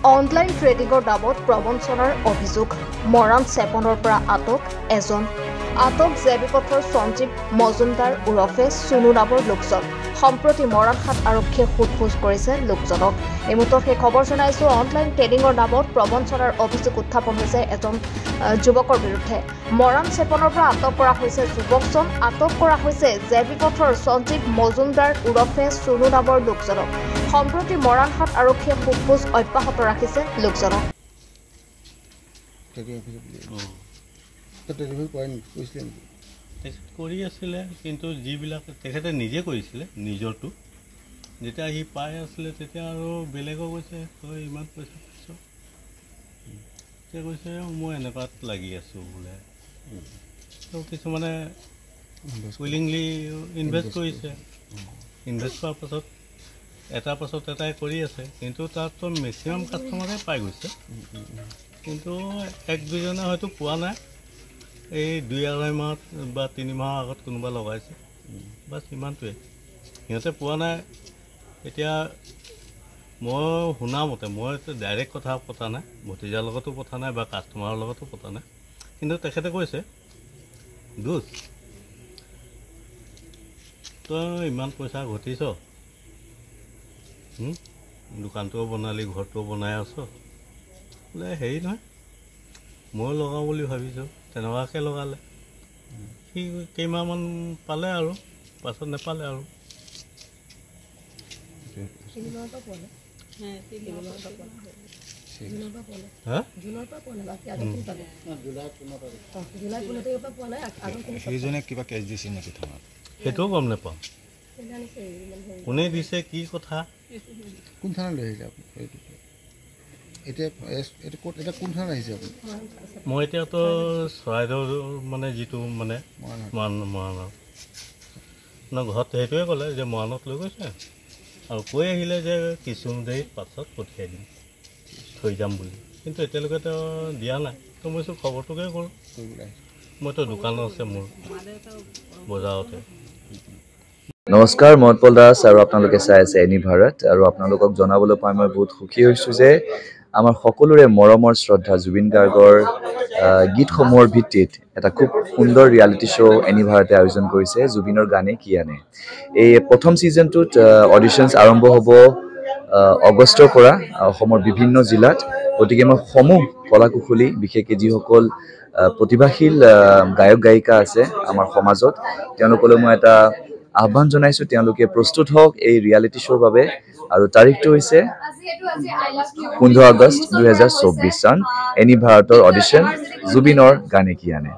online ট্ৰেডিঙৰ দাবত প্ৰবঞ্চনাৰ অভিযোগ মৰাণ চেপনৰ পৰা আটক এজন আটক জেবিপথৰ সঞ্জীৱ মজুমদাৰ উৰফে চুনু নামৰ লোকজন সম্প্ৰতি মৰাণহাট আৰক্ষীয়ে সোধপোছ কৰিছে লোকজনক এই মুহূৰ্তত সেই খবৰ জনাইছো অনলাইন ট্ৰেডিঙৰ দাবত প্ৰবঞ্চনাৰ অভিযোগ উত্থাপন হৈছে এজন যুৱকৰ বিৰুদ্ধে মৰাণ চেপনৰ পৰা আটক কৰা হৈছে যুৱকজন আটক কৰা হৈছে জেবিপথৰ সঞ্জীৱ মজুমদাৰ উৰফে চুনু নামৰ লোকজনক সম্প্ৰতি মৰাণহাট আৰক্ষীয়ে সোধপোছ অব্যাহত ৰাখিছে লোকজনক কৰি আছিলে কিন্তু যিবিলাক তেখেতে নিজে কৰিছিলে নিজৰটো যেতিয়া সি পাই আছিলে তেতিয়া আৰু বেলেগক কৈছে তই ইমান পইচা পাইছ তেতিয়া কৈছে মই এনেকুৱাত লাগি আছোঁ বোলে তো কিছুমানে উইলিংলি ইনভেষ্ট কৰিছে ইনভেষ্ট কৰাৰ পাছত এটাৰ পাছত এটাই কৰি আছে কিন্তু তাততো মেক্সিমাম কাষ্টমাৰে পাই গৈছে কিন্তু এক দুজনে হয়তো পোৱা নাই এই 2-2.5 মাহ বা 3 মাহৰ আগত কোনোবা লগাইছে বাছ ইমানটোৱে সিহঁতে পোৱা নাই এতিয়া মই শুনা মতে মই ডাইৰেক্ট কথা পতা নাই ভতিজাৰ লগতো পতা নাই বা কাষ্টমাৰৰ লগতো পতা নাই কিন্তু তেখেতে কৈছে দোষ তই ইমান পইচা ঘটিছ দোকানটোও বনালি ঘৰটোও বনাই আছ বোলে হেৰি নহয় মই লগাওঁ বুলি ভাবিছোঁ তেনেকুৱাকৈ লগালে সি কেইমাহমান পালে আৰু পাছত নেপালে আৰু সেইটোও গম নাপাওঁ কোনে দিছে কি কথা কোন থানাত লৈ আহিছে মই এতিয়াতো চৰাইদেউ মানে যিটো মানে মৰাণৰ ঘৰত সেইটোৱে ক'লে যে মৰাণত লৈ গৈছে আৰু কৈ আহিলে যে কিছু দেৰি পাছত পঠিয়াই দিম থৈ যাম বুলি কিন্তু এতিয়ালৈকেতো দিয়া নাই তো মই খবৰটোকে কৰোঁ মইতো দোকানত আছে মোৰ বজাৰতে নমস্কাৰ মই উৎপল দাস আৰু আপোনালোকে চাই আছে এনি ভাৰত আৰু আপোনালোকক জনাবলৈ পাই মই বহুত সুখী হৈছোঁ যে আমাৰ সকলোৰে মৰমৰ শ্ৰদ্ধা জুবিন গাৰ্গৰ গীতসমূহৰ ভিত্তিত এটা খুব সুন্দৰ ৰিয়েলিটি শ্ব' এনি ভাৰতে আয়োজন কৰিছে জুবিনৰ গানে কি আনে এই প্ৰথম ছিজনটোত অডিশ্যনছ আৰম্ভ হ'ব আগষ্টৰ পৰা অসমৰ বিভিন্ন জিলাত গতিকে মই সমূহ কলাকুশলী বিশেষকৈ যিসকল প্ৰতিভাশীল গায়ক গায়িকা আছে আমাৰ সমাজত তেওঁলোকলৈ মই এটা আহ্বান জনাইছোঁ তেওঁলোকে প্ৰস্তুত হওক এই ৰিয়েলিটি শ্ব'ৰ বাবে আৰু তাৰিখটো হৈছে 15 আগষ্ট 2024 চন এনি ভাৰতৰ অডিশ্যন জুবিনৰ গানে কি আনে